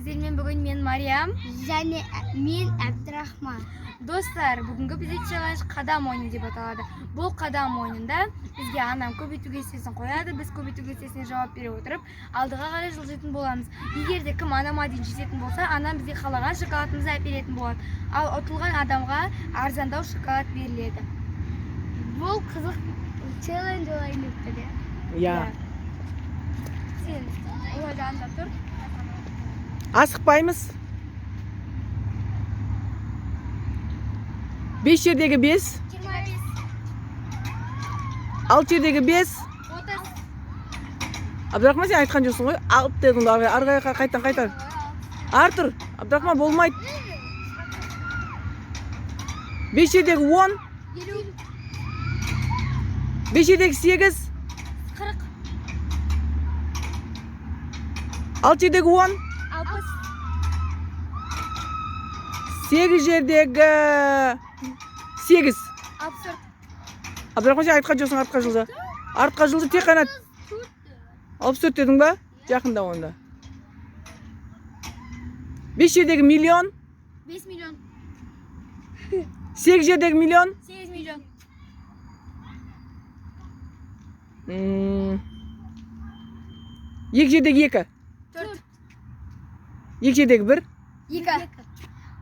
сіздермен бүгін мен Мариям және мен Әбдірахман. Достар, бүгінгі бізде челлендж қадам ойыны деп аталады. Бұл қадам ойынында бізге анам көбейту кестесін қояды, біз көбейту кестесіне жауап бере отырып, алдыға қарай жылжитын боламыз. Егер де кім анама дейін жететін болса, анам бізге қалаған шоколадымызды әперетін болады. Ал ұтылған адамға арзандау шоколад беріледі. Бұл қызық челлендж ойын өтті. Иә. Сен олай жанында тұр. Асықпаймыз. 5 жердегі 5, 25, 6 жердегі 5. 30. Абдрахман, сен айтқан жоқсың ғой. 6 дедің, арғайға қайтар. Артур, Абдрахман болмайды. 5 жердегі 10, 50, 5 жердегі 8, 40, 6 жердегі 10, 60, 8 жердегі 8. 64. Абдрахман, сен айтқан жоқсың, артқа жылжы. Артқа жылжы, тек қана 64 дедің ба? Жақында онда. 5 жердегі миллион, 5 миллион, 8 жердегі миллион, 8 миллион, 2 жердегі 2, 4, 2 жердегі 1. 2.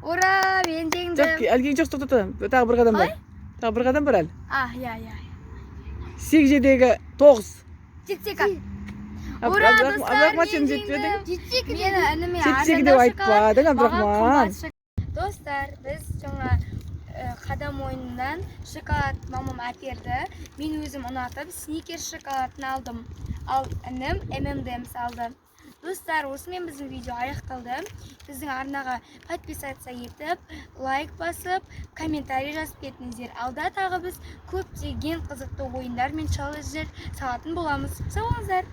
Ура, мен Жоқ, жеңдім. әлгі жоқ, тоқтата. Тағы бір қадам бар. Тағы бір қадам бар әлі. Иә. 8 жердегі 9. Жетсека. Ура, достар, Абдрахман, мен сен жетпедің. жеңдім. Мен ініме Жетсегі деп айтпадың, Абдрахман. Достар, біз жаңа қадам ойынынан шоколад мамам әперді. Мен өзім ұнатып, сникерс шоколадын алдым. Ал інім M&M's алды. Достар, осымен біздің видео аяқталды. Біздің арнаға подписаться етіп, лайк басып, комментарий жазып кетіңіздер. Алда тағы біз көптеген қызықты ойындар мен челлендждер салатын боламыз. Сау болыңыздар.